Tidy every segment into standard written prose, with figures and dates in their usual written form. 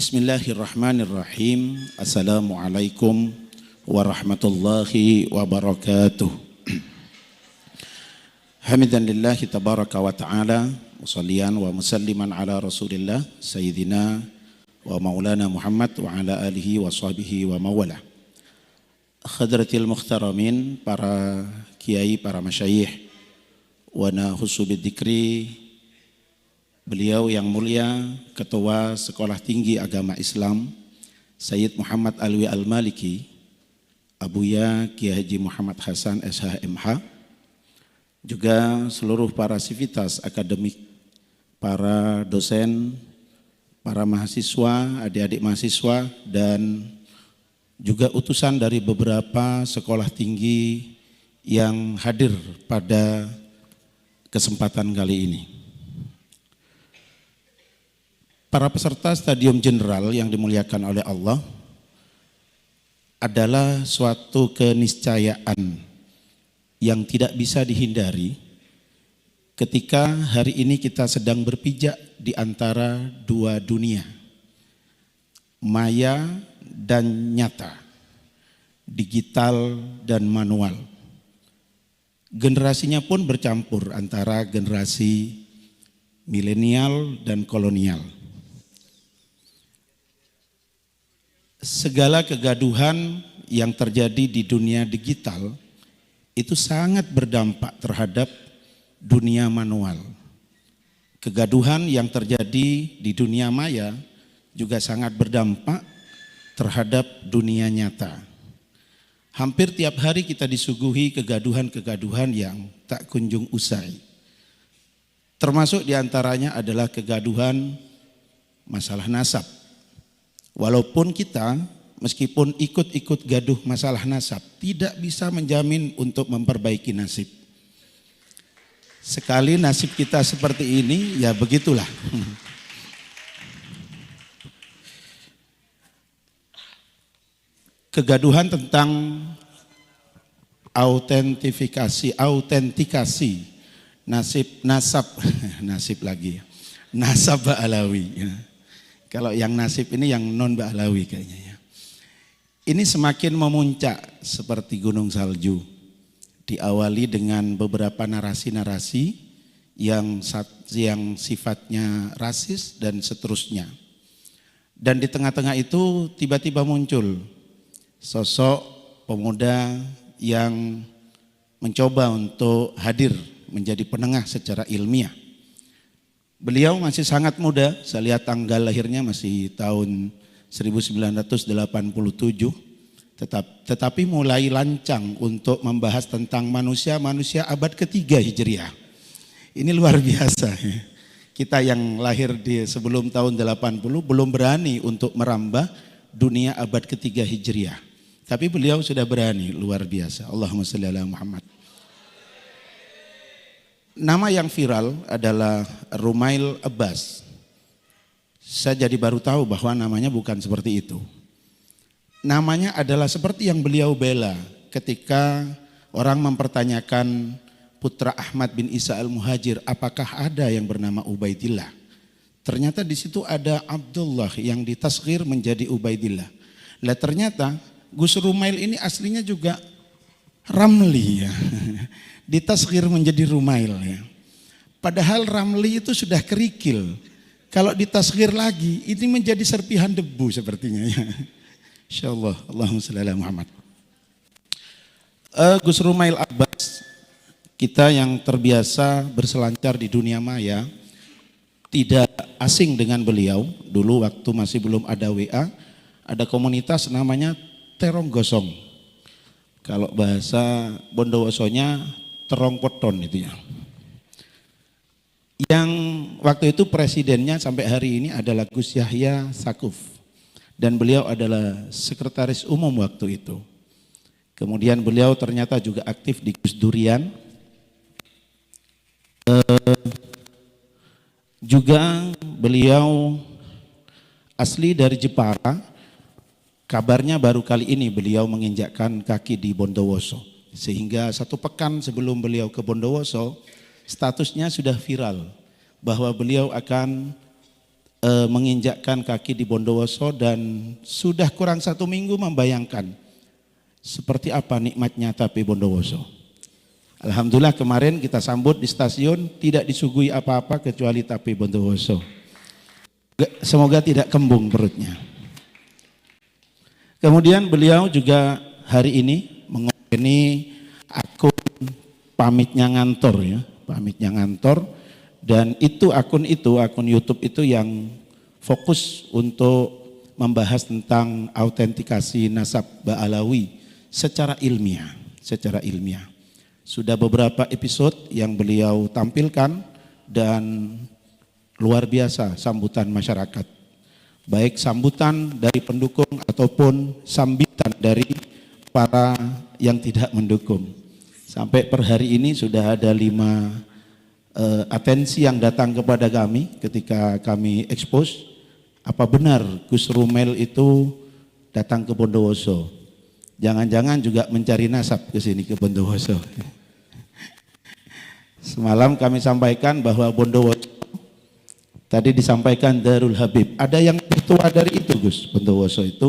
Bismillahirrahmanirrahim. Assalamualaikum warahmatullahi wabarakatuh. Hamidan lillahi tabaraka wa ta'ala, musallian wa musalliman ala rasulillah sayyidina wa maulana Muhammad wa ala alihi wa sahbihi wa mawala. Khadratil mukhtaramin, para kiai, para masyayikh, wa nahusu bidzikri, beliau yang mulia Ketua Sekolah Tinggi Agama Islam Sayyid Muhammad Alwi Al-Maliki, Abuya Kiai Haji Muhammad Hasan SHMH, juga seluruh para sivitas akademik, para dosen, para mahasiswa, adik-adik mahasiswa, dan juga utusan dari beberapa sekolah tinggi yang hadir pada kesempatan kali ini. Para peserta Stadium Jenderal yang dimuliakan oleh Allah, adalah suatu keniscayaan yang tidak bisa dihindari ketika hari ini kita sedang berpijak di antara dua dunia, maya dan nyata, digital dan manual. Generasinya pun bercampur antara generasi milenial dan kolonial. Segala kegaduhan yang terjadi di dunia digital itu sangat berdampak terhadap dunia manual. Kegaduhan yang terjadi di dunia maya juga sangat berdampak terhadap dunia nyata. Hampir tiap hari kita disuguhi kegaduhan-kegaduhan yang tak kunjung usai. Termasuk diantaranya adalah kegaduhan masalah nasab. Walaupun kita meskipun ikut-ikut gaduh masalah nasab, tidak bisa menjamin untuk memperbaiki nasib. Sekali nasib kita seperti ini, ya begitulah. Kegaduhan tentang autentikasi nasab Ba'alawi. Kalau yang nasib ini yang non Ba'alawi kayaknya ya. Ini semakin memuncak seperti gunung salju. Diawali dengan beberapa narasi-narasi yang sifatnya rasis dan seterusnya. Dan di tengah-tengah itu tiba-tiba muncul sosok pemuda yang mencoba untuk hadir menjadi penengah secara ilmiah. Beliau masih sangat muda, saya lihat tanggal lahirnya masih tahun 1987, tetapi mulai lancang untuk membahas tentang manusia abad ketiga Hijriah. Ini luar biasa. Kita yang lahir di sebelum tahun 80 belum berani untuk merambah dunia abad ketiga Hijriah. Tapi beliau sudah berani, luar biasa. Allahumma shalli ala Muhammad. Nama yang viral adalah Rumail Abbas. Saya jadi baru tahu bahwa namanya bukan seperti itu. Namanya adalah seperti yang beliau bela ketika orang mempertanyakan putra Ahmad bin Isa al-Muhajir, apakah ada yang bernama Ubaidillah? Ternyata di situ ada Abdullah yang ditasghir menjadi Ubaidillah. Lah ternyata Gus Rumail ini aslinya juga Ramli ya. Ditasghir menjadi Rumail ya. Padahal Ramli itu sudah kerikil. Kalau ditasghir lagi ini menjadi serpihan debu sepertinya ya. Insyaallah. Allahumma shalli ala Muhammad. Gus Rumail Abbas, kita yang terbiasa berselancar di dunia maya tidak asing dengan beliau. Dulu waktu masih belum ada WA, ada komunitas namanya Terong Gosong. Kalau bahasa Bondowosonya terong poton itu ya. Yang waktu itu presidennya sampai hari ini adalah Gus Yahya Sakuf. Dan beliau adalah sekretaris umum waktu itu. Kemudian beliau ternyata juga aktif di Gus Durian. Juga beliau asli dari Jepara. Kabarnya baru kali ini beliau menginjakkan kaki di Bondowoso. Sehingga 1 pekan sebelum beliau ke Bondowoso, statusnya sudah viral bahwa beliau akan menginjakkan kaki di Bondowoso dan sudah kurang 1 minggu membayangkan seperti apa nikmatnya tape Bondowoso. Alhamdulillah kemarin kita sambut di stasiun tidak disuguhi apa-apa kecuali tape Bondowoso. Semoga tidak kembung perutnya. Kemudian beliau juga hari ini mengopeni akun pamitnya ngantor ya, pamitnya ngantor, dan akun YouTube itu yang fokus untuk membahas tentang autentikasi nasab Ba'alawi secara ilmiah, Sudah beberapa episode yang beliau tampilkan dan luar biasa sambutan masyarakat. Baik sambutan dari pendukung ataupun sambitan dari para yang tidak mendukung. Sampai per hari ini sudah ada 5 atensi yang datang kepada kami ketika kami expose. Apa benar Gus Rumel itu datang ke Bondowoso? Jangan-jangan juga mencari nasab ke sini ke Bondowoso. Semalam kami sampaikan bahwa Bondowoso tadi disampaikan Darul Habib. Ada yang lebih tua dari itu Gus, Bondowoso itu.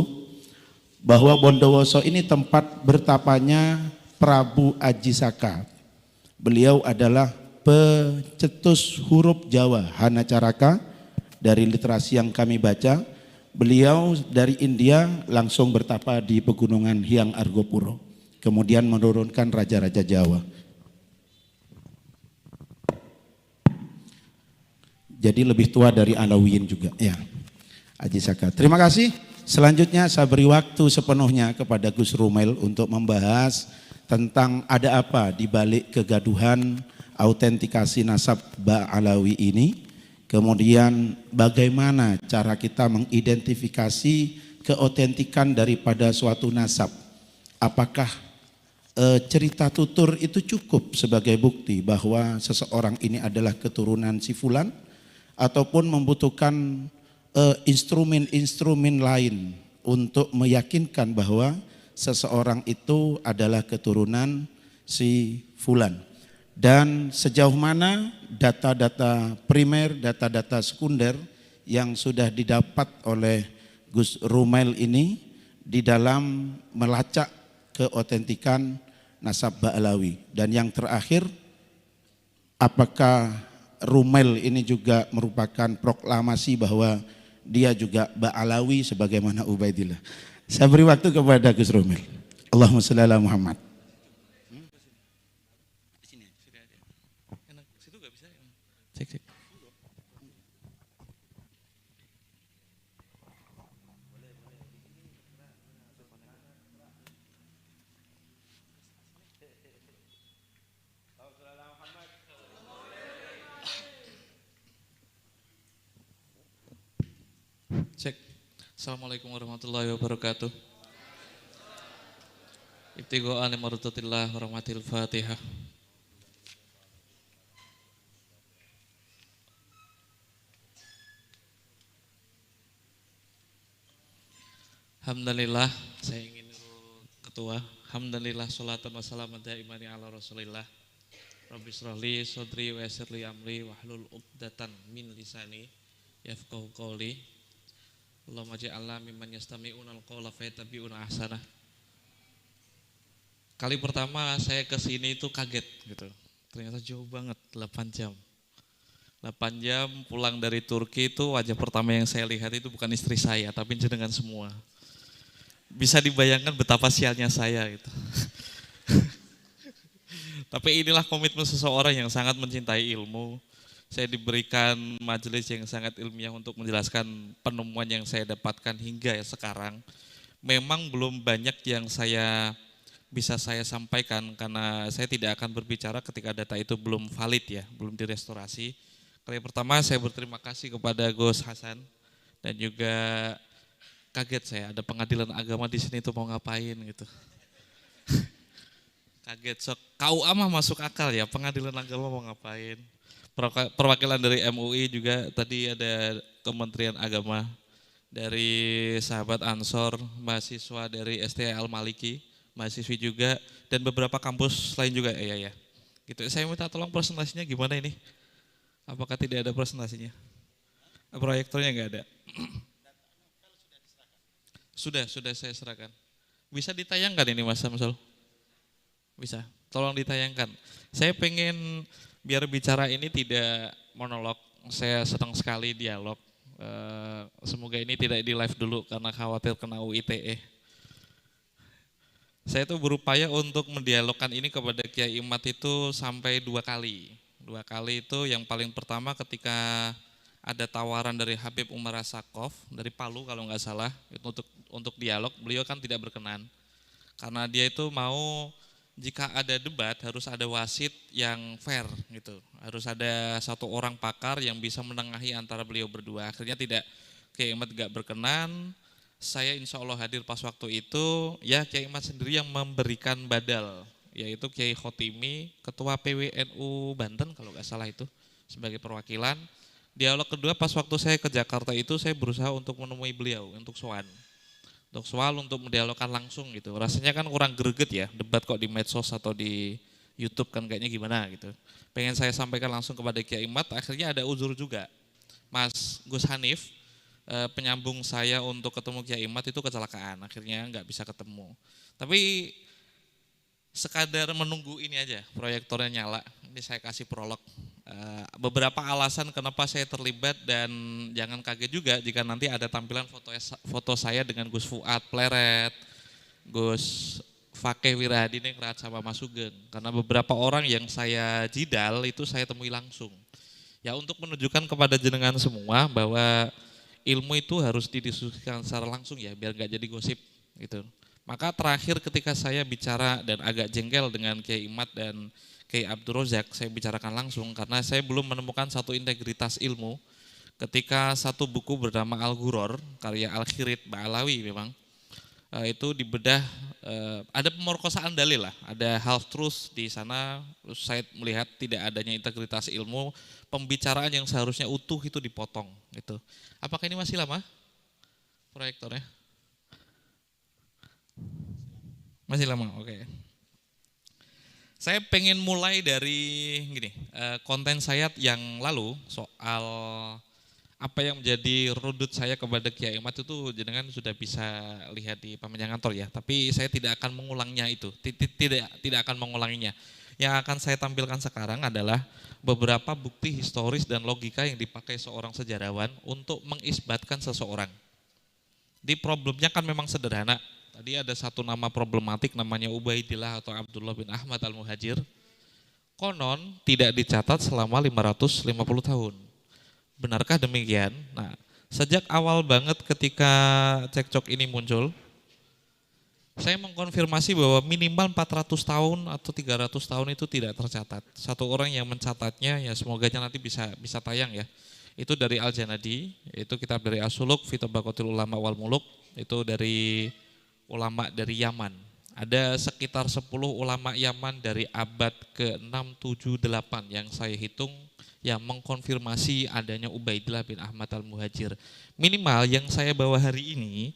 Bahwa Bondowoso ini tempat bertapanya Prabu Aji Saka. Beliau adalah pencetus huruf Jawa, Hanacaraka, dari literasi yang kami baca. Beliau dari India langsung bertapa di pegunungan Hyang Argopuro. Kemudian menurunkan raja-raja Jawa. Jadi lebih tua dari Alawiyin juga ya, Aji Saka. Terima kasih. Selanjutnya saya beri waktu sepenuhnya kepada Gus Rumel untuk membahas tentang ada apa di balik kegaduhan autentikasi nasab Ba'alawi ini. Kemudian bagaimana cara kita mengidentifikasi keautentikan daripada suatu nasab. Apakah cerita tutur itu cukup sebagai bukti bahwa seseorang ini adalah keturunan si fulan, ataupun membutuhkan instrumen-instrumen lain untuk meyakinkan bahwa seseorang itu adalah keturunan si fulan. Dan sejauh mana data-data primer, data-data sekunder yang sudah didapat oleh Gus Rumel ini di dalam melacak keautentikan nasab Ba'alawi. Dan yang terakhir, apakah Rumel ini juga merupakan proklamasi bahwa dia juga Ba'alawi sebagaimana Ubaidillah. Saya beri waktu kepada Gus Rumel. Allahumma shalli ala Muhammad. Cek. Assalamualaikum warahmatullahi wabarakatuh. Ibtigo'an limarutatillah warahmatil fatihah. Alhamdulillah, saya ingin ketua. Alhamdulillah, sholatan wassalamu daimani ala rasulillah. Rabbi shrahli sodri wa yassirli amri wahlul uqdatan min lisani yafqahu qawli. Allahumma ja'alna mimman yastami'una al-qawla fayattabi'una ahsanah. Kali pertama saya ke sini itu kaget gitu. Ternyata jauh banget, 8 jam. 8 jam pulang dari Turki itu wajah pertama yang saya lihat itu bukan istri saya, tapi jenengan semua. Bisa dibayangkan betapa sialnya saya gitu. Tapi inilah komitmen seseorang yang sangat mencintai ilmu. Saya diberikan majelis yang sangat ilmiah untuk menjelaskan penemuan yang saya dapatkan hingga sekarang. Memang belum banyak yang bisa saya sampaikan karena saya tidak akan berbicara ketika data itu belum valid ya, belum direstorasi. Kali pertama saya berterima kasih kepada Gus Hasan dan juga kaget saya ada pengadilan agama di sini itu mau ngapain gitu. Kaget, sok KUA mah masuk akal ya, pengadilan agama mau ngapain. Perwakilan dari MUI juga tadi ada Kementerian Agama, dari sahabat Ansor, mahasiswa dari STI Al-Maliki, mahasiswi juga, dan beberapa kampus lain juga ya. Gitu. Saya minta tolong presentasinya gimana ini? Apakah tidak ada presentasinya? Proyektornya nggak ada. Sudah saya serahkan. Bisa ditayangkan ini Mas Samsul? Bisa, tolong ditayangkan. Saya pengen biar bicara ini tidak monolog, saya senang sekali dialog. Semoga ini tidak di live dulu karena khawatir kena UU ITE. Saya tuh berupaya untuk mendialogkan ini kepada Kiai Imad itu sampai 2 kali. 2 kali itu yang paling pertama ketika ada tawaran dari Habib Umar Asakov dari Palu kalau nggak salah itu untuk dialog, beliau kan tidak berkenan karena dia itu mau jika ada debat harus ada wasit yang fair gitu, harus ada satu orang pakar yang bisa menengahi antara beliau berdua. Akhirnya tidak, Kiai Imad nggak berkenan. Saya insya Allah hadir pas waktu itu, ya Kiai Imad sendiri yang memberikan badal, yaitu Kiai Khotimi, Ketua PWNU Banten kalau nggak salah itu sebagai perwakilan. Dialog kedua pas waktu saya ke Jakarta itu saya berusaha untuk menemui beliau untuk soal untuk mendialogkan langsung gitu. Rasanya kan kurang greget ya, debat kok di medsos atau di YouTube kan kayaknya gimana gitu. Pengen saya sampaikan langsung kepada Kiai Imad, akhirnya ada uzur juga. Mas Gus Hanif, penyambung saya untuk ketemu Kiai Imad itu kecelakaan, akhirnya nggak bisa ketemu. Tapi sekadar menunggu ini aja, proyektornya nyala, ini saya kasih prolog. Beberapa alasan kenapa saya terlibat dan jangan kaget juga jika nanti ada tampilan foto saya dengan Gus Fuad Pleret, Gus Fakih Wirahadiningrat sama Mas Sugeng. Karena beberapa orang yang saya jidal itu saya temui langsung. Ya untuk menunjukkan kepada jenengan semua bahwa ilmu itu harus didiskusikan secara langsung ya biar gak jadi gosip gitu. Maka terakhir ketika saya bicara dan agak jengkel dengan Kiai Imad dan Kiai Abdul Rozak, saya bicarakan langsung karena saya belum menemukan satu integritas ilmu ketika satu buku bernama Al-Ghuror, karya Al-Khirid Ba'alawi memang, itu dibedah, ada pemerkosaan dalil lah, ada half truth di sana, terus saya melihat tidak adanya integritas ilmu, pembicaraan yang seharusnya utuh itu dipotong gitu. Apakah ini masih lama proyektornya? Masih lama, oke. Saya pengen mulai dari gini, konten saya yang lalu soal apa yang menjadi rudut saya kepada Kiai Imad itu jenengan sudah bisa lihat di Pamenjang Kantor ya. Tapi saya tidak akan mengulangnya itu, tidak akan mengulanginya. Yang akan saya tampilkan sekarang adalah beberapa bukti historis dan logika yang dipakai seorang sejarawan untuk mengisbatkan seseorang. Di problemnya kan memang sederhana. Tadi ada satu nama problematik namanya Ubaidillah atau Abdullah bin Ahmad al-Muhajir. Konon tidak dicatat selama 550 tahun. Benarkah demikian? Nah, sejak awal banget ketika cekcok ini muncul, saya mengkonfirmasi bahwa minimal 400 tahun atau 300 tahun itu tidak tercatat. Satu orang yang mencatatnya, ya semoga nanti bisa tayang ya. Itu dari Al-Janadi, itu kitab dari As-Suluk, fi Tabaqatil Ulama wal Muluk, itu dari ulama dari Yaman. Ada sekitar 10 ulama Yaman dari abad ke-6, 7, 8 yang saya hitung yang mengkonfirmasi adanya Ubaidillah bin Ahmad al-Muhajir. Minimal yang saya bawa hari ini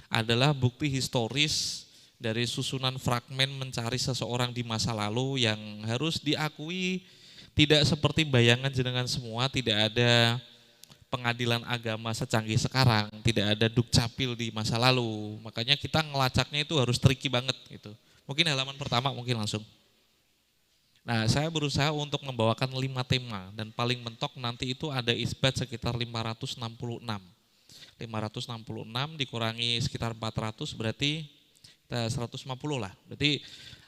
adalah bukti historis dari susunan fragmen mencari seseorang di masa lalu yang harus diakui tidak seperti bayangan jenengan semua, tidak ada pengadilan agama secanggih sekarang, tidak ada dukcapil di masa lalu. Makanya kita ngelacaknya itu harus tricky banget gitu. Mungkin halaman pertama mungkin langsung. Nah, saya berusaha untuk membawakan 5 tema dan paling mentok nanti itu ada isbat sekitar 566. 566 dikurangi sekitar 400 berarti 150 lah. Berarti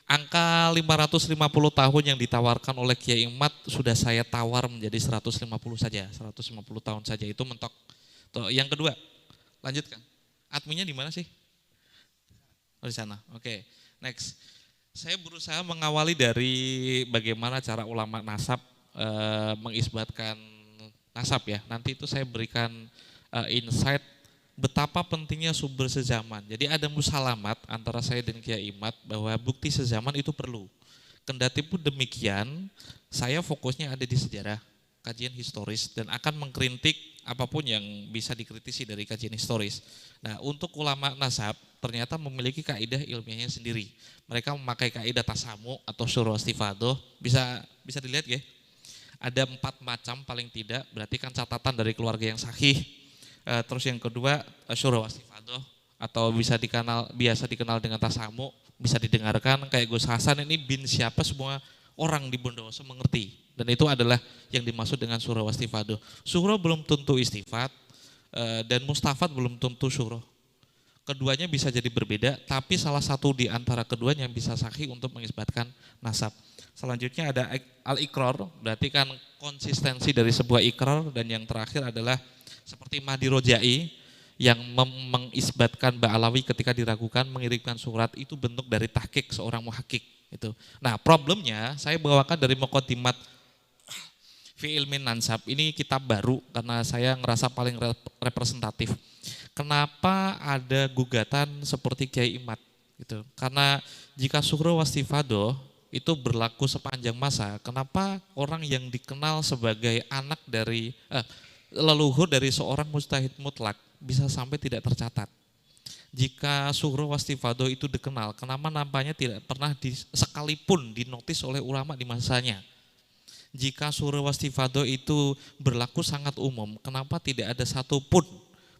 angka 550 tahun yang ditawarkan oleh Kiai Imad sudah saya tawar menjadi 150 saja, 150 tahun saja itu mentok. Tuh, yang kedua, lanjutkan. Adminnya di mana sih? Oh di sana. Oke. Next. Saya berusaha mengawali dari bagaimana cara ulama nasab mengisbatkan nasab ya. Nanti itu saya berikan insight betapa pentingnya sumber sezaman. Jadi ada musalamat antara saya dan Kiai Imad bahwa bukti sezaman itu perlu. Kendati pun demikian, saya fokusnya ada di sejarah, kajian historis dan akan mengkritik apapun yang bisa dikritisi dari kajian historis. Nah, untuk ulama nasab ternyata memiliki kaidah ilmiahnya sendiri. Mereka memakai kaidah tasamu atau syuruh istifadoh, bisa dilihat ya. ada 4 macam paling tidak, berarti kan catatan dari keluarga yang sahih. Terus yang kedua syura wastifadoh atau biasa dikenal dengan tasamu, bisa didengarkan kayak Gus Hasan ini bin siapa semua orang di Bondowoso mengerti. Dan itu adalah yang dimaksud dengan syura wastifadoh. Syura belum tentu istifat dan mustafat belum tentu syura. Keduanya bisa jadi berbeda, tapi salah satu di antara keduanya bisa sahih untuk mengisbatkan nasab. Selanjutnya ada al-iqrar, berarti kan konsistensi dari sebuah ikrar, dan yang terakhir adalah seperti Mahdi Rojai yang mengisbatkan Ba'alawi ketika diragukan mengirimkan surat, itu bentuk dari tahqiq seorang muhakkik itu. Nah, problemnya saya bawakan dari Muqaddimat fi ilmin nansab, ini kitab baru karena saya ngerasa paling representatif. Kenapa ada gugatan seperti Kiai Imad gitu? Karena jika syuhra wastifadoh itu berlaku sepanjang masa, kenapa orang yang dikenal sebagai anak dari leluhur dari seorang mujtahid mutlak bisa sampai tidak tercatat? Jika syuhra wastifadoh itu dikenal, kenapa nampaknya tidak pernah sekalipun dinotis oleh ulama di masanya? Jika syuhra wastifadoh itu berlaku sangat umum, kenapa tidak ada satupun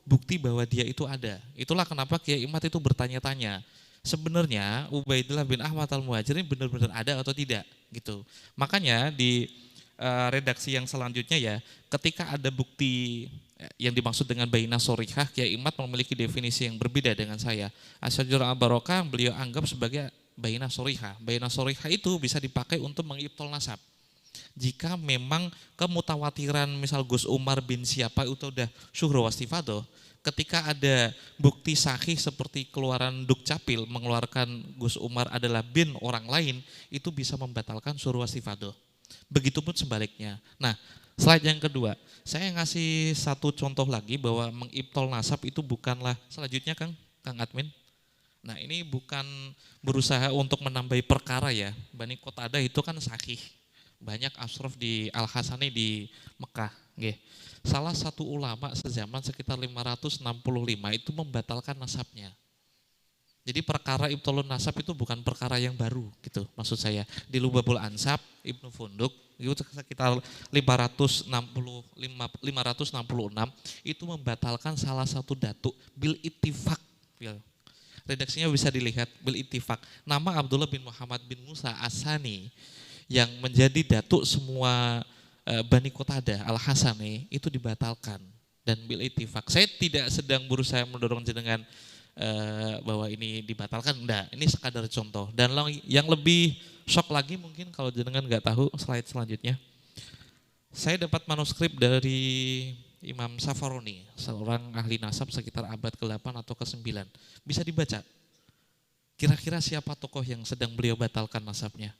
bukti bahwa dia itu ada? Itulah kenapa Kiai Imad itu bertanya-tanya, sebenarnya Ubaidillah bin Ahmad al-Muhajir ini benar-benar ada atau tidak gitu. Makanya di redaksi yang selanjutnya ya, ketika ada bukti yang dimaksud dengan bainah sorihah, Kiai Imad memiliki definisi yang berbeda dengan saya. Asy-Syajar al-Barokah beliau anggap sebagai bainah sorihah. Bainah sorihah itu bisa dipakai untuk mengibtol nasab. Jika memang kemutawatiran misal Gus Umar bin siapa itu udah syuhra wastifadoh, ketika ada bukti sahih seperti keluaran Dukcapil mengeluarkan Gus Umar adalah bin orang lain, itu bisa membatalkan syuhra wastifadoh. Begitupun sebaliknya. Nah, slide yang kedua, saya ngasih satu contoh lagi bahwa mengibtol nasab itu bukanlah, selanjutnya Kang Admin. Nah, ini bukan berusaha untuk menambahi perkara ya. Bani Qatadah itu kan sahih. Banyak ashraf di Al-Hasani di Mekah. Salah satu ulama sezaman sekitar 565 itu membatalkan nasabnya. Jadi perkara ibtolun nasab itu bukan perkara yang baru gitu maksud saya. Di Lubabul Ansab, Ibnu Funduk itu sekitar 566 itu membatalkan salah satu datuk bil ittifaq. Redaksinya bisa dilihat bil ittifaq. Nama Abdullah bin Muhammad bin Musa As-Sani yang menjadi datuk semua Bani Qatadah Al-Hasani itu dibatalkan dan bil ittifaq. Saya tidak sedang berusaha mendorong jenengan bahwa ini dibatalkan, enggak, ini sekadar contoh. Dan yang lebih shock lagi mungkin kalau jenengan nggak tahu, slide selanjutnya. Saya dapat manuskrip dari Imam Safaroni, seorang ahli nasab sekitar abad ke-8 atau ke-9. Bisa dibaca. Kira-kira siapa tokoh yang sedang beliau batalkan nasabnya?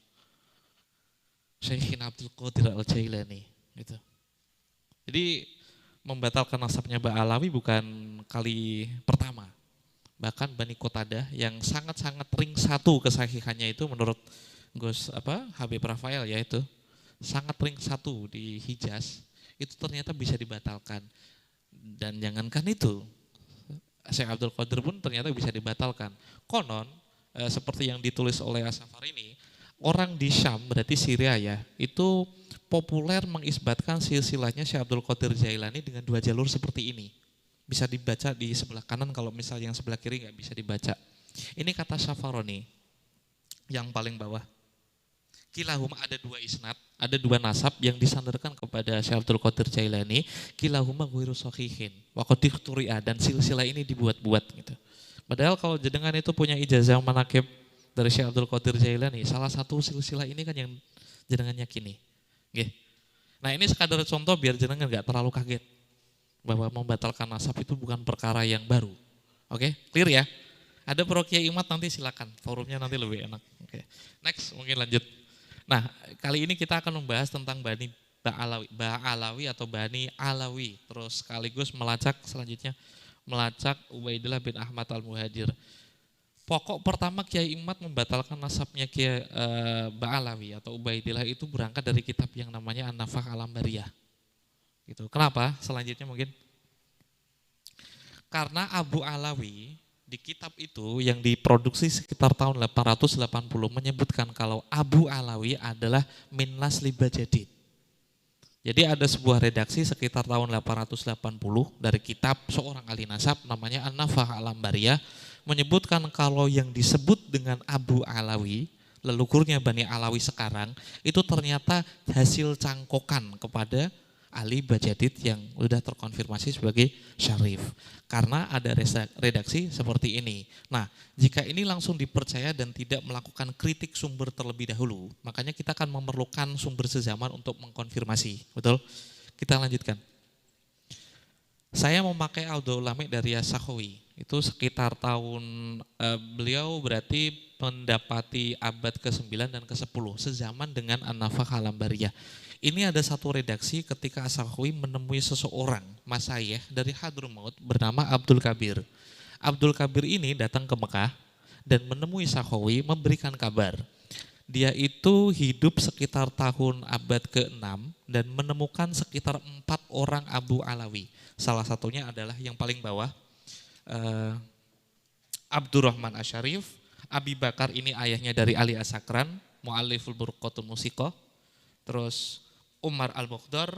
Syekhin Abdul Qadir Al-Jailani gitu. Jadi membatalkan nasabnya Ba'alawi bukan kali pertama. Bahkan Bani Qatadah yang sangat-sangat ring satu kesahihannya itu menurut Habib Rafael ya itu sangat ring satu di Hijaz itu ternyata bisa dibatalkan. Dan jangankan itu, Syekh Abdul Qadir pun ternyata bisa dibatalkan. Konon seperti yang ditulis oleh As-Safar ini, orang di Syam, berarti Syria ya, itu populer mengisbatkan silsilahnya Syekh Abdul Qadir Jailani dengan 2 jalur seperti ini. Bisa dibaca di sebelah kanan, kalau misal yang sebelah kiri nggak bisa dibaca. Ini kata Safaroni, yang paling bawah. Kilahuma ada 2 isnad, ada 2 nasab yang disandarkan kepada Syekh Abdul Qadir Jailani. Kilahuma ghairu sahihin, wa qad ikhturi'a, dan silsilah ini dibuat-buat gitu. Padahal kalau jenengan itu punya ijazah manaqib dari Syekh Abdul Qadir Jailani, salah satu silsilah ini kan yang jenengan yakini. Nah, ini sekadar contoh biar jenengan nggak terlalu kaget bahwa membatalkan nasab itu bukan perkara yang baru. Oke, clear ya? Ada Pro Kiai Imad nanti silakan, forumnya nanti lebih enak. Oke. Next, mungkin lanjut. Nah, kali ini kita akan membahas tentang Bani Ba'alawi atau Bani Alawi. Terus sekaligus selanjutnya melacak Ubaidillah bin Ahmad al-Muhajir. Pokok pertama Kiai Imad membatalkan nasabnya Kiai Ba'alawi atau Ubaidillah itu berangkat dari kitab yang namanya An-Nafah al-Ambariyah. Gitu. Kenapa? Selanjutnya mungkin karena Abu Alawi di kitab itu yang diproduksi sekitar tahun 880 menyebutkan kalau Abu Alawi adalah min nasli Bajadid. Jadi ada sebuah redaksi sekitar tahun 880 dari kitab seorang ahli nasab namanya An-Nafah Al-Ambariyah menyebutkan kalau yang disebut dengan Abu Alawi, leluhurnya Bani Alawi sekarang, itu ternyata hasil cangkokan kepada Ali Bajadid yang sudah terkonfirmasi sebagai syarif. Karena ada redaksi seperti ini. Nah, jika ini langsung dipercaya dan tidak melakukan kritik sumber terlebih dahulu, makanya kita akan memerlukan sumber sezaman untuk mengkonfirmasi. Betul? Kita lanjutkan. Saya memakai Audhu Ulami dari As-Sakhawi. Itu sekitar tahun, beliau berarti mendapati abad ke-9 dan ke-10, sezaman dengan An-Nafah Al-Ambariyah. Ini ada satu redaksi ketika As-Sakhawi menemui seseorang, masayikh dari Hadramaut bernama Abdul Kabir. Abdul Kabir ini datang ke Mekah dan menemui Sakhawi memberikan kabar. Dia itu hidup sekitar tahun abad ke-6 dan menemukan sekitar 4 orang Abu Alawi. Salah satunya adalah yang paling bawah, Abdurrahman Asyarif, Abi Bakar ini ayahnya dari Ali As-Sakran, Mu'alliful Burqatul Musiqah, terus Umar Al-Mukhdar,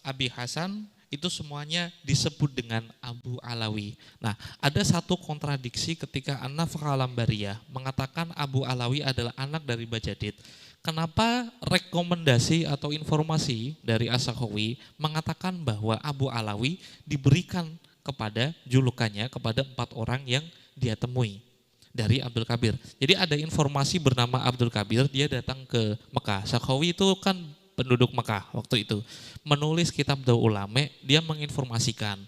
Abi Hasan, itu semuanya disebut dengan Abu Alawi. Nah, ada satu kontradiksi ketika An-Nafah Al-Ambariyah mengatakan Abu Alawi adalah anak dari Bajadid. Kenapa rekomendasi atau informasi dari As-Sakhawi mengatakan bahwa Abu Alawi diberikan kepada julukannya kepada 4 orang yang dia temui dari Abdul Kabir. Jadi ada informasi bernama Abdul Kabir, dia datang ke Mekah. Sakhawi itu kan penduduk Mekah waktu itu, menulis kitab Dawu Ulame, dia menginformasikan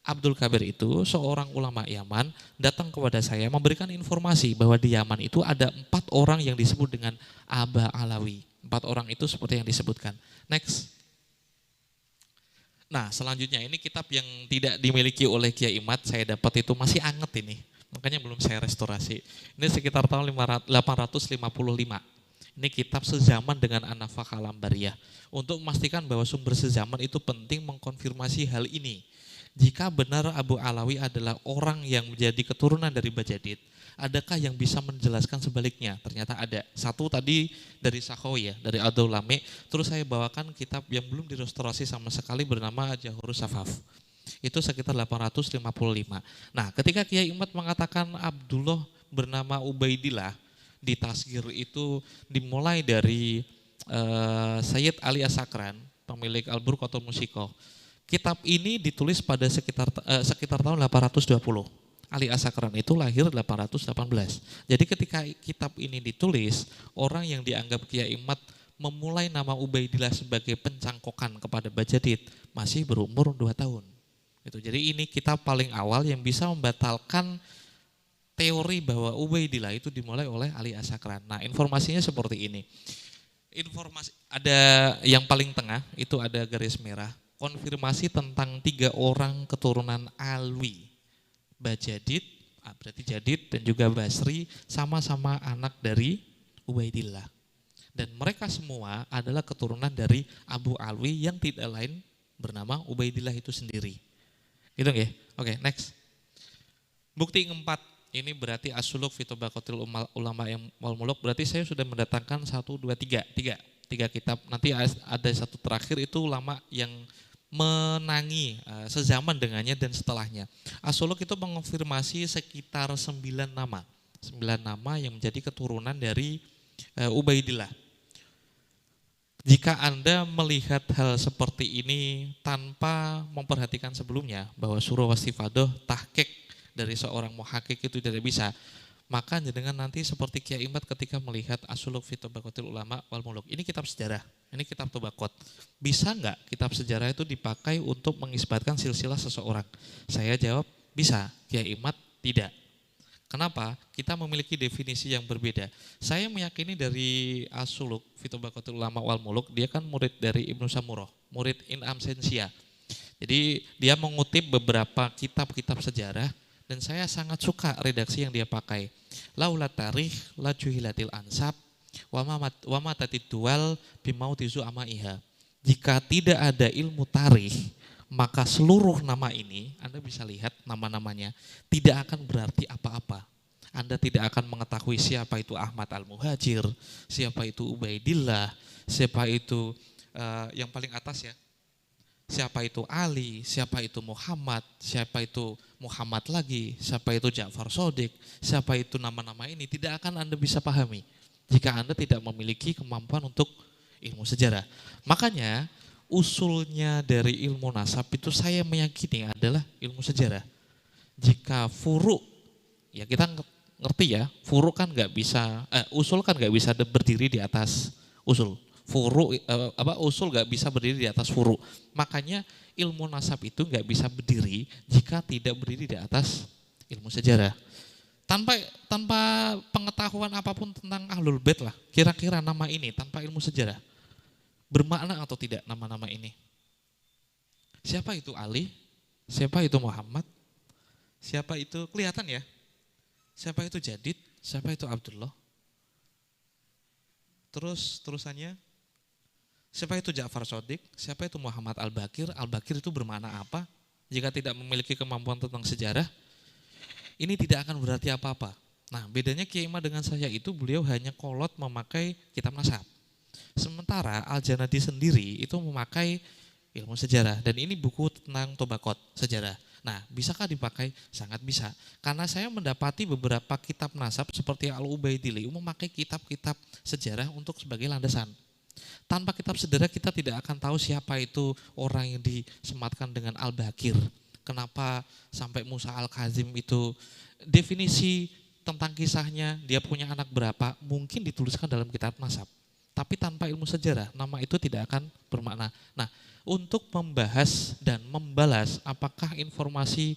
Abdul Kabir itu seorang ulama Yaman datang kepada saya memberikan informasi bahwa di Yaman itu ada 4 orang yang disebut dengan Aba Alawi. 4 orang itu seperti yang disebutkan. Next. Nah, selanjutnya ini kitab yang tidak dimiliki oleh Kiai Imad, saya dapat itu masih anget ini. Makanya belum saya restorasi. Ini sekitar tahun 855. Ini kitab sezaman dengan An-Nafah Al-Ambariyah. Untuk memastikan bahwa sumber sezaman itu penting mengkonfirmasi hal ini. Jika benar Abu Alawi adalah orang yang menjadi keturunan dari Bajadid, adakah yang bisa menjelaskan sebaliknya? Ternyata ada. Satu tadi dari Sakhawi ya, dari Audhu Ulami. Terus saya bawakan kitab yang belum direstorasi sama sekali bernama Jahurus Safaf. Itu sekitar 855. Nah, ketika Kiai Imad mengatakan Abdullah bernama Ubaidillah, di tasgir itu dimulai dari Sayyid Ali As-Sakran, pemilik Al-Burqatul Musiqah. Kitab ini ditulis pada sekitar tahun 820. Ali As-Sakran itu lahir 818. Jadi ketika kitab ini ditulis, orang yang dianggap Kiai Imad memulai nama Ubaidillah sebagai pencangkokan kepada Bajadid masih berumur 2 tahun. Jadi ini kitab paling awal yang bisa membatalkan teori bahwa Ubaidillah itu dimulai oleh Ali As-Sakran. Nah, informasinya seperti ini. Informasi ada yang paling tengah itu ada garis merah. Konfirmasi tentang 3 orang keturunan Alwi. Bajadid, berarti Jadid dan juga Basri sama-sama anak dari Ubaidillah. Dan mereka semua adalah keturunan dari Abu Alwi yang tidak lain bernama Ubaidillah itu sendiri. Gitu ya? Oke, next. Bukti yang keempat. Ini berarti As-Suluk fi Tabaqatil Ulama yang wal Muluk. Berarti saya sudah mendatangkan 1, 2, 3 kitab. Nanti ada satu terakhir itu ulama yang menangi sezaman dengannya dan setelahnya. As-Suluk itu mengonfirmasi sekitar 9 nama. 9 nama yang menjadi keturunan dari Ubaidillah. Jika Anda melihat hal seperti ini tanpa memperhatikan sebelumnya bahwa surah wastifadoh tahqiq dari seorang muhakik itu tidak bisa, maka dengan nanti seperti Kiai Imad ketika melihat As-Suluk fi Tabaqatil Ulama wal Muluk. Ini kitab sejarah, ini kitab Tabaqat. Bisa enggak kitab sejarah itu dipakai untuk mengisbatkan silsilah seseorang? Saya jawab bisa, Kiai Imad tidak. Kenapa? Kita memiliki definisi yang berbeda. Saya meyakini dari As-Suluk fi Tabaqatil Ulama wal Muluk, dia kan murid dari Ibnu Samurah, murid in absentia. Jadi dia mengutip beberapa kitab-kitab sejarah. Dan saya sangat suka redaksi yang dia pakai. Laula tarikh la juhilatil ansab wa matatid dual bimautizu amaiha. Jika tidak ada ilmu tarikh, maka seluruh nama ini, Anda bisa lihat nama-namanya, tidak akan berarti apa-apa. Anda tidak akan mengetahui siapa itu Ahmad Al-Muhajir, siapa itu Ubaidillah, siapa itu yang paling atas ya, siapa itu Ali, siapa itu Muhammad, siapa itu Muhammad lagi, siapa itu Ja'far Shadiq, siapa itu nama-nama ini tidak akan Anda bisa pahami jika Anda tidak memiliki kemampuan untuk ilmu sejarah. Makanya usulnya dari ilmu nasab itu saya meyakini adalah ilmu sejarah. Jika furu, ya kita ngerti ya, furu kan nggak bisa, usul kan nggak bisa berdiri di atas usul. Usul nggak bisa berdiri di atas furu. Makanya ilmu nasab itu nggak bisa berdiri jika tidak berdiri di atas ilmu sejarah. Tanpa pengetahuan apapun tentang Ahlul Bait lah, kira-kira nama ini tanpa ilmu sejarah bermakna atau tidak nama-nama ini? Siapa itu Ali? Siapa itu Muhammad? Siapa itu, kelihatan ya? Siapa itu Jadid? Siapa itu Abdullah? Terusannya, siapa itu Ja'far Shadiq? Siapa itu Muhammad Al-Bakir? Al-Bakir itu bermakna apa? Jika tidak memiliki kemampuan tentang sejarah, ini tidak akan berarti apa-apa. Nah, bedanya Kiai Imad dengan saya itu, beliau hanya kolot memakai kitab nasab. Sementara Al-Janadi sendiri itu memakai ilmu sejarah. Dan ini buku tentang Tobaqat, sejarah. Nah, bisakah dipakai? Sangat bisa. Karena saya mendapati beberapa kitab nasab seperti Al-Ubaidili memakai kitab-kitab sejarah untuk sebagai landasan. Tanpa kitab sejarah kita tidak akan tahu siapa itu orang yang disematkan dengan Al-Bakir. Kenapa sampai Musa Al-Kazim itu, definisi tentang kisahnya, dia punya anak berapa, mungkin dituliskan dalam kitab nasab. Tapi tanpa ilmu sejarah, nama itu tidak akan bermakna. Nah, untuk membahas dan membalas apakah informasi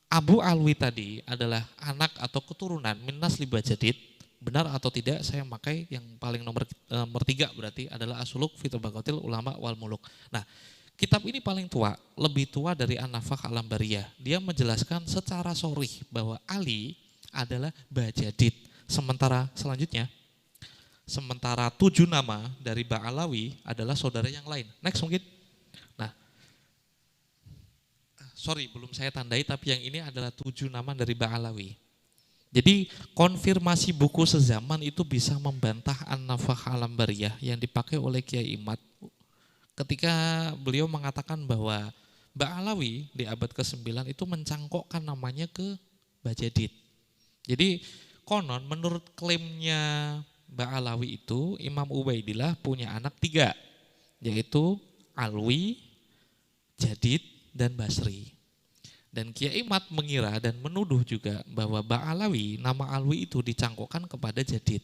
Abu Alwi tadi adalah anak atau keturunan min nasli Bajadid, benar atau tidak, saya pakai yang paling nomor 3 berarti adalah As-Suluk fi Tabaqatil Ulama wal Muluk. Nah, kitab ini paling tua, lebih tua dari An-Nafakh Al-Ambariyah. Dia menjelaskan secara sharih bahwa Ali adalah Bajadid. Sementara 7 nama dari Ba'alawi adalah saudara yang lain. Next mungkin. Nah, belum saya tandai, tapi yang ini adalah 7 nama dari Ba'alawi. Jadi konfirmasi buku sezaman itu bisa membantah An-Nafakh Al-Ambariyah yang dipakai oleh Kiai Imad ketika beliau mengatakan bahwa Ba'alawi di abad ke-9 itu mencangkokkan namanya ke Bajadid. Jadi konon menurut klaimnya Ba'alawi itu Imam Ubaidillah punya anak 3, yaitu Alwi, Jadid, dan Basri. Dan Kiai Imad mengira dan menuduh juga bahwa Ba'alawi, nama Alwi itu dicangkokkan kepada Jadid.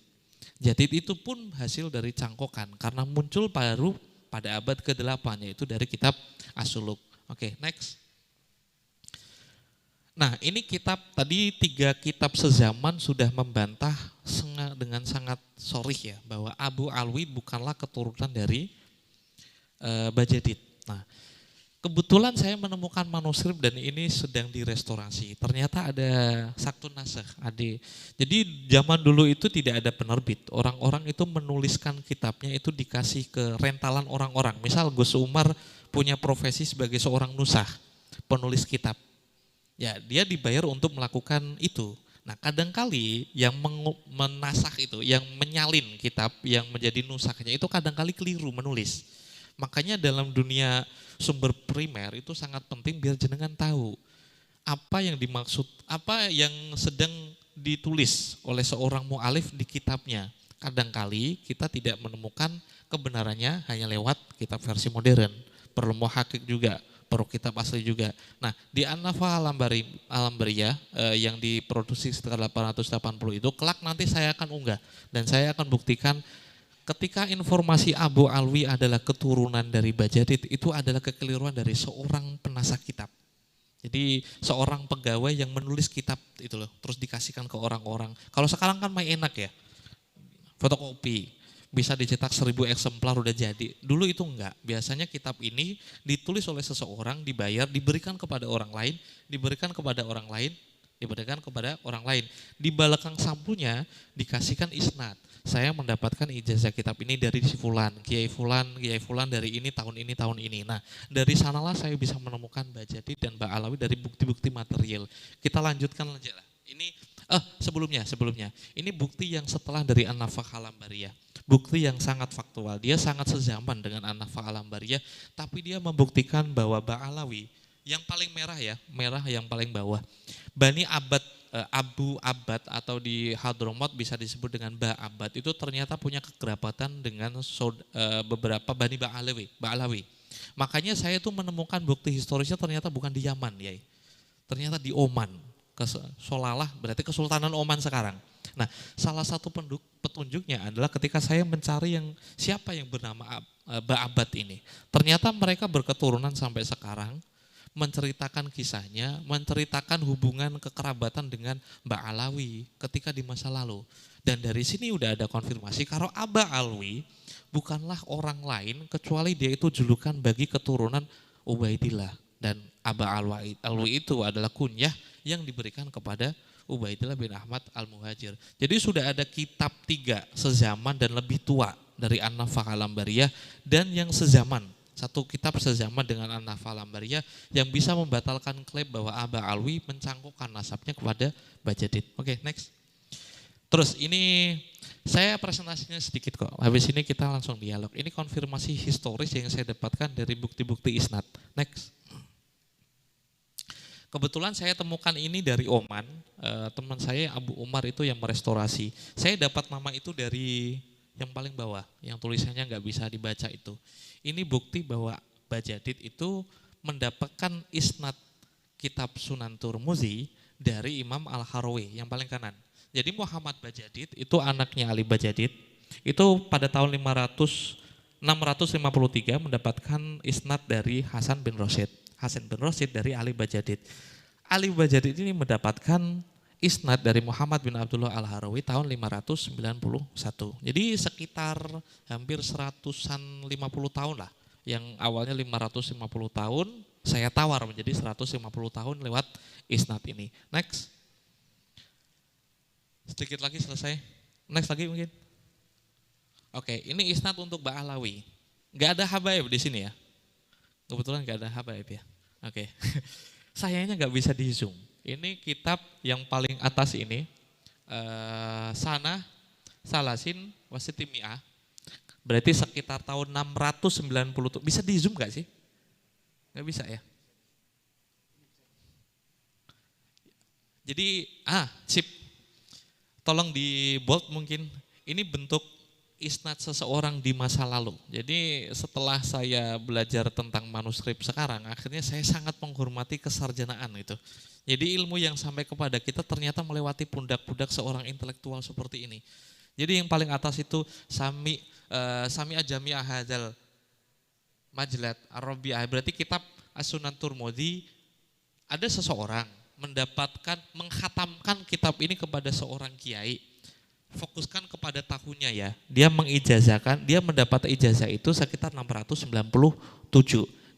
Jadid itu pun hasil dari cangkokan karena muncul baru pada abad ke-8, yaitu dari kitab As-Suluk. Oke, next. Nah, ini kitab tadi 3 kitab sezaman sudah membantah dengan sangat sharih ya bahwa Abu Alwi bukanlah keturunan dari Bajadid. Nah, kebetulan saya menemukan manuskrip dan ini sedang direstorasi. Ternyata ada saktun nasakh, Jadi zaman dulu itu tidak ada penerbit. Orang-orang itu menuliskan kitabnya itu dikasih ke rentalan orang-orang. Misal Gus Umar punya profesi sebagai seorang nusakh, penulis kitab. Ya, dia dibayar untuk melakukan itu. Nah, kadangkali yang menasakh itu, yang menyalin kitab, yang menjadi nusakhnya itu kadangkali keliru menulis. Makanya dalam dunia sumber primer itu sangat penting biar jenengan tahu apa yang dimaksud, apa yang sedang ditulis oleh seorang mu'alif di kitabnya. Kadangkali kita tidak menemukan kebenarannya hanya lewat kitab versi modern, perlu muhakik juga, perlu kitab asli juga. Nah, di An-Nafakh Al-Ambariyah yang diproduksi sekitar 880 itu, kelak nanti saya akan unggah dan saya akan buktikan ketika informasi Abu Alwi adalah keturunan dari Bajadid, itu adalah kekeliruan dari seorang penasak kitab. Jadi seorang pegawai yang menulis kitab itu loh, terus dikasihkan ke orang-orang. Kalau sekarang kan main enak ya, fotokopi, bisa dicetak 1000 eksemplar udah jadi. Dulu itu enggak, biasanya kitab ini ditulis oleh seseorang, dibayar, diberikan kepada orang lain, diberikan kepada orang lain, diberikan kepada orang lain. Di belakang sampulnya dikasihkan isnad. Saya mendapatkan ijazah kitab ini dari si Fulan, Kiai Fulan dari ini tahun ini. Nah, dari sanalah saya bisa menemukan Bajadid dan Ba'alawi dari bukti-bukti material. Kita lanjutkan aja lah. Ini sebelumnya. Ini bukti yang setelah dari An-Nafakh Al-Ambariyah. Bukti yang sangat faktual. Dia sangat sezaman dengan An-Nafa' Al-Ambariyah, tapi dia membuktikan bahwa Ba'alawi yang paling merah ya, merah yang paling bawah. Bani Abad, Abu Abad atau di Hadramut bisa disebut dengan Ba'abad, itu ternyata punya kekerabatan dengan beberapa Bani Ba'alawi. Makanya saya tuh menemukan bukti historisnya ternyata bukan di Yaman, ya. Ternyata di Oman. Solalah berarti Kesultanan Oman sekarang. Nah, salah satu petunjuknya adalah ketika saya mencari siapa yang bernama Ba'abad ini. Ternyata mereka berketurunan sampai sekarang, menceritakan kisahnya, menceritakan hubungan kekerabatan dengan Ba'alawi ketika di masa lalu. Dan dari sini udah ada konfirmasi kalau Aba Alwi bukanlah orang lain kecuali dia itu julukan bagi keturunan Ubaidillah. Dan Aba Alwi itu adalah kunyah yang diberikan kepada Ubaidillah bin Ahmad Al-Muhajir. Jadi sudah ada kitab 3 sezaman dan lebih tua dari An-Nafa' Al-Ambariyah dan yang sezaman. Satu kitab sezaman dengan An-Nafa' Al-Ambariyah yang bisa membatalkan klaim bahwa Aba Alwi mencangkokkan nasabnya kepada Bajadid. Oke, next. Terus ini saya presentasinya sedikit kok. Habis ini kita langsung dialog. Ini konfirmasi historis yang saya dapatkan dari bukti-bukti isnad. Next. Kebetulan saya temukan ini dari Oman, teman saya Abu Umar itu yang merestorasi. Saya dapat nama itu dari yang paling bawah, yang tulisannya nggak bisa dibaca itu. Ini bukti bahwa Bajadid itu mendapatkan isnad kitab Sunan Turmuzi dari Imam Al-Harawi yang paling kanan. Jadi Muhammad Bajadid itu anaknya Ali Bajadid, itu pada tahun 653 mendapatkan isnad dari Hasan bin Rasyid. Hasan bin Rasyid dari Ali Bajadid. Ali Bajadid ini mendapatkan isnad dari Muhammad bin Abdullah Al-Harawi tahun 591. Jadi sekitar hampir 150 tahun lah. Yang awalnya 550 tahun, saya tawar menjadi 150 tahun lewat isnad ini. Next. Sedikit lagi selesai. Next lagi mungkin. Oke, ini isnad untuk Ba'alawi. Gak ada habaib di sini ya. Kebetulan gak ada habaib ya. Oke, sayangnya nggak bisa di zoom. Ini kitab yang paling atas ini, Sana Salasin Wasitimi'ah, berarti sekitar tahun 690. Bisa di zoom nggak sih? Nggak bisa ya? Jadi, sip, tolong di bold mungkin. Ini bentuk isnad seseorang di masa lalu. Jadi setelah saya belajar tentang manuskrip sekarang, akhirnya saya sangat menghormati kesarjanaan itu. Jadi ilmu yang sampai kepada kita ternyata melewati pundak-pundak seorang intelektual seperti ini. Jadi yang paling atas itu Sami Jami'ah Hadzal Majlad Ar-Rabi'ah, berarti kitab As-Sunan Turmudi. Ada seseorang mengkhatamkan kitab ini kepada seorang kiai. Fokuskan kepada tahunnya ya. Dia mengijazahkan, dia mendapat ijazah itu sekitar 697.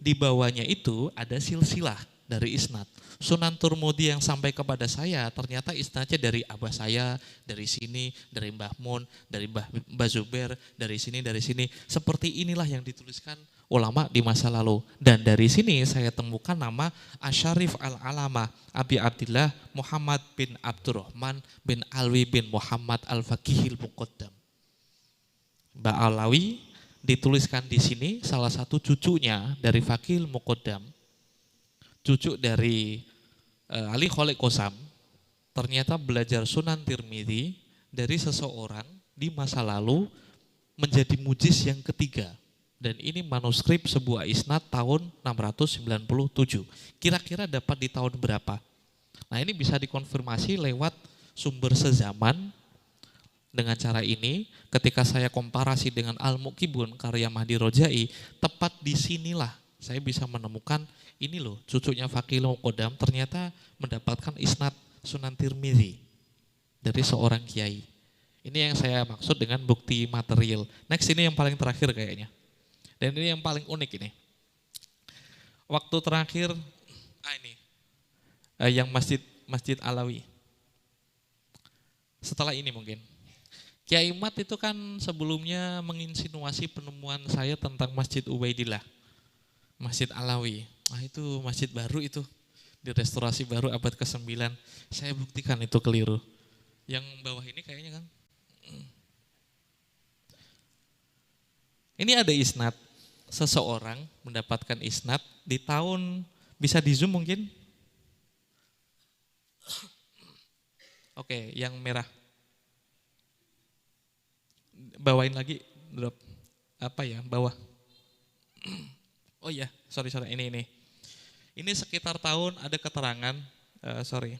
Di bawahnya itu ada silsilah dari isnad. Sunan Turmudi yang sampai kepada saya ternyata isnadnya dari abah saya, dari sini, dari Mbah Mun, dari Mbah Zubair, dari sini. Seperti inilah yang dituliskan ulama di masa lalu. Dan dari sini saya temukan nama Asyarif Al-Alama Abi Abdillah Muhammad bin Abdurrahman bin Alwi bin Muhammad Al-Faqihil Muqaddam. Ba'alawi dituliskan di sini salah satu cucunya dari Faqihil Muqaddam, cucu dari Ali Kholek Qosam, ternyata belajar Sunan Tirmidzi dari seseorang di masa lalu menjadi mujiz yang ketiga. Dan ini manuskrip sebuah isnad tahun 697. Kira-kira dapat di tahun berapa? Nah ini bisa dikonfirmasi lewat sumber sezaman. Dengan cara ini, ketika saya komparasi dengan Al-Muqibun karya Mahdi Rojai, tepat di sinilah saya bisa menemukan ini loh, cucunya Faqihil Muqaddam ternyata mendapatkan isnad Sunan Tirmidzi dari seorang kiai. Ini yang saya maksud dengan bukti material. Next, ini yang paling terakhir kayaknya. Dan ini yang paling unik ini. Waktu terakhir, ini yang Masjid Alawi. Setelah ini mungkin. Kiai Mat itu kan sebelumnya menginsinuasi penemuan saya tentang Masjid Ubaidillah. Masjid Alawi. Itu masjid baru itu. Direstorasi baru abad ke-9. Saya buktikan itu keliru. Yang bawah ini kayaknya kan. Ini ada isnad, seseorang mendapatkan isnad di tahun, bisa di zoom mungkin? Oke, yang merah. Bawain lagi, drop. Apa ya, bawah. Oh iya, sorry, ini. Ini sekitar tahun ada keterangan, sorry.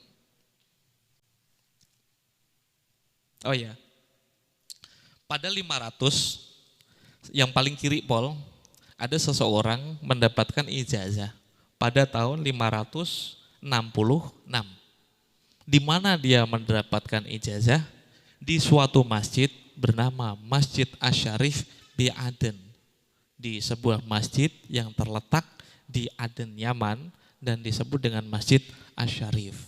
Oh iya, pada 500, yang paling kiri Pol, ada seseorang mendapatkan ijazah pada tahun 566. Di mana dia mendapatkan ijazah? Di suatu masjid bernama Masjid Asy-Syarif di Aden. Di sebuah masjid yang terletak di Aden, Yaman, dan disebut dengan Masjid Asy-Syarif.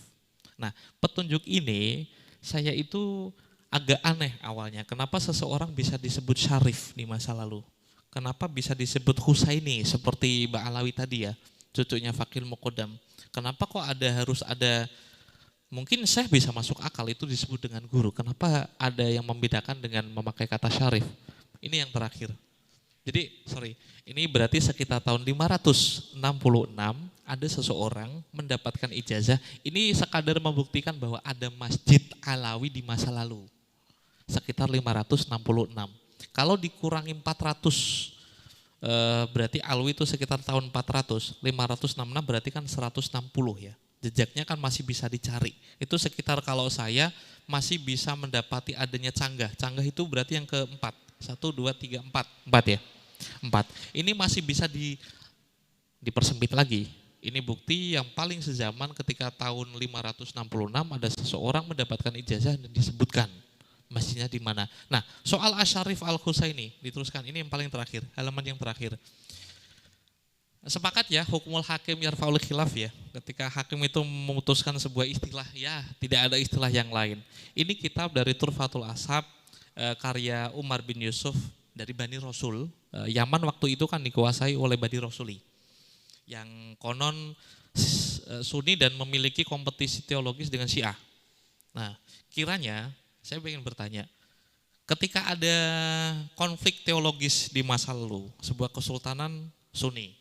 Nah, petunjuk ini saya itu agak aneh awalnya. Kenapa seseorang bisa disebut syarif di masa lalu? Kenapa bisa disebut Husaini seperti Mbak Alawi tadi ya, cucunya Fakil Muqaddam? Kenapa kok harus ada, mungkin saya bisa masuk akal itu disebut dengan guru. Kenapa ada yang membedakan dengan memakai kata syarif? Ini yang terakhir. Jadi, ini berarti sekitar tahun 566 ada seseorang mendapatkan ijazah. Ini sekadar membuktikan bahwa ada Masjid Alawi di masa lalu. Sekitar 566. Kalau dikurangi 400, berarti Alwi itu sekitar tahun 400, 566 berarti kan 160 ya. Jejaknya kan masih bisa dicari. Itu sekitar kalau saya masih bisa mendapati adanya canggah. Canggah itu berarti yang keempat. 1, 2, 3, 4. 4 ya? 4. Ini masih bisa dipersempit lagi. Ini bukti yang paling sezaman ketika tahun 566 ada seseorang mendapatkan ijazah dan disebutkan masjidnya di mana. Nah, soal Asy-Syarif Al-Husaini diteruskan, ini yang paling terakhir, halaman yang terakhir. Sepakat ya, hukumul hakim yarfa'ul khilaf ya. Ketika hakim itu memutuskan sebuah istilah, ya tidak ada istilah yang lain. Ini kitab dari Turfatul Ashab, karya Umar bin Yusuf dari Bani Rasul. Yaman waktu itu kan dikuasai oleh Bani Rasuli, yang konon Sunni dan memiliki kompetisi teologis dengan Syiah. Nah, kiranya saya ingin bertanya, ketika ada konflik teologis di masa lalu, sebuah kesultanan Sunni,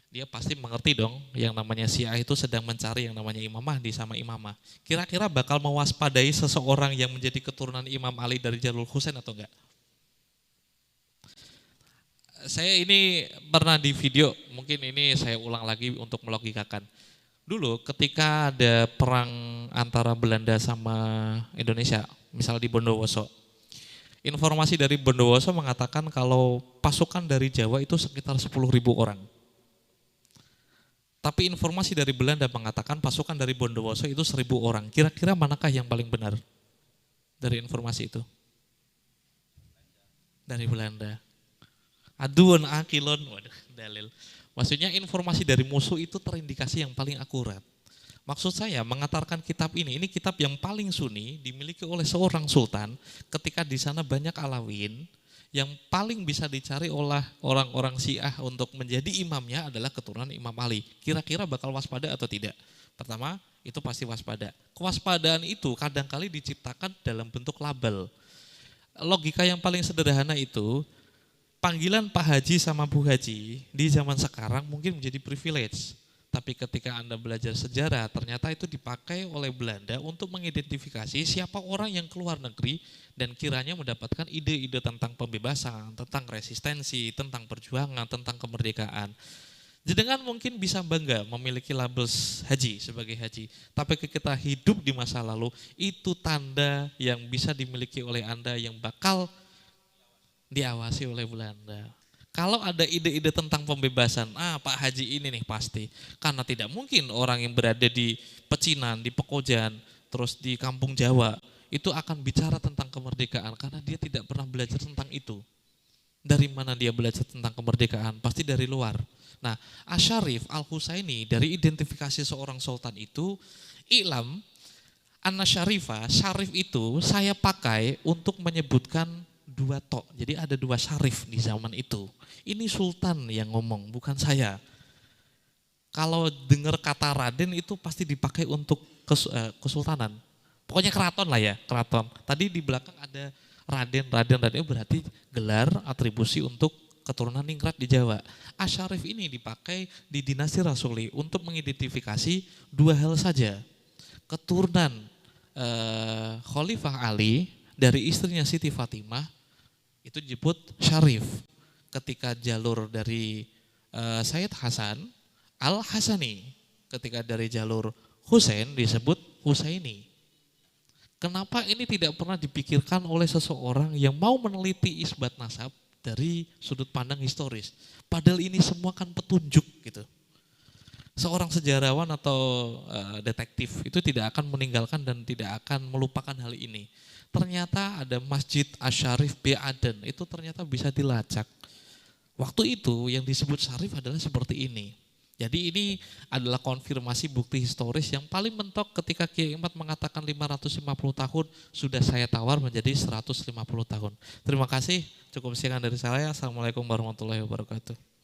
dia pasti mengerti dong yang namanya Syiah itu sedang mencari yang namanya Imam Mahdi sama Imamah. Kira-kira bakal mewaspadai seseorang yang menjadi keturunan Imam Ali dari Jalul Husain atau enggak? Saya ini pernah di video, mungkin ini saya ulang lagi untuk melogikakan. Dulu ketika ada perang antara Belanda sama Indonesia, misal di Bondowoso, informasi dari Bondowoso mengatakan kalau pasukan dari Jawa itu sekitar 10.000 orang. Tapi informasi dari Belanda mengatakan pasukan dari Bondowoso itu 1.000 orang. Kira-kira manakah yang paling benar dari informasi itu? Dari Belanda. Aduan akilon, waduh dalil. Maksudnya informasi dari musuh itu terindikasi yang paling akurat. Maksud saya mengantarkan kitab ini kitab yang paling sunni dimiliki oleh seorang sultan ketika di sana banyak Alawin, yang paling bisa dicari oleh orang-orang Syiah untuk menjadi imamnya adalah keturunan Imam Ali. Kira-kira bakal waspada atau tidak? Pertama, itu pasti waspada. Kewaspadaan itu kadangkali diciptakan dalam bentuk label. Logika yang paling sederhana itu, panggilan Pak Haji sama Bu Haji di zaman sekarang mungkin menjadi privilege. Tapi ketika Anda belajar sejarah, ternyata itu dipakai oleh Belanda untuk mengidentifikasi siapa orang yang keluar negeri dan kiranya mendapatkan ide-ide tentang pembebasan, tentang resistensi, tentang perjuangan, tentang kemerdekaan. Jenengan mungkin bisa bangga memiliki label haji sebagai haji. Tapi ketika kita hidup di masa lalu, itu tanda yang bisa dimiliki oleh Anda yang bakal diawasi oleh Belanda. Kalau ada ide-ide tentang pembebasan, Pak Haji ini nih pasti. Karena tidak mungkin orang yang berada di Pecinan, di Pekojan, terus di Kampung Jawa, itu akan bicara tentang kemerdekaan karena dia tidak pernah belajar tentang itu. Dari mana dia belajar tentang kemerdekaan? Pasti dari luar. Nah, Asy-Syarif Al-Husaini dari identifikasi seorang sultan itu, I'lam Anna Syarifah, syarif itu saya pakai untuk menyebutkan dua tok. Jadi ada dua syarif di zaman itu. Ini sultan yang ngomong, bukan saya. Kalau dengar kata Raden itu pasti dipakai untuk kesultanan. Pokoknya keraton lah ya, keraton. Tadi di belakang ada Raden itu berarti gelar atribusi untuk keturunan ningrat di Jawa. Asyarif ini dipakai di dinasti Rasuli untuk mengidentifikasi dua hal saja. Keturunan Khalifah Ali dari istrinya Siti Fatimah itu disebut Syarif. Ketika jalur dari Sayyid Hasan Al-Hasani, ketika dari jalur Husain disebut Husaini. Kenapa ini tidak pernah dipikirkan oleh seseorang yang mau meneliti isbat nasab dari sudut pandang historis? Padahal ini semua kan petunjuk gitu. Seorang sejarawan atau detektif itu tidak akan meninggalkan dan tidak akan melupakan hal ini. Ternyata ada Masjid Asy-Syarif bi Aden, itu ternyata bisa dilacak. Waktu itu yang disebut Syarif adalah seperti ini. Jadi ini adalah konfirmasi bukti historis yang paling mentok ketika Kiai Imad mengatakan 550 tahun sudah saya tawar menjadi 150 tahun. Terima kasih, cukup sekian dari saya. Assalamualaikum warahmatullahi wabarakatuh.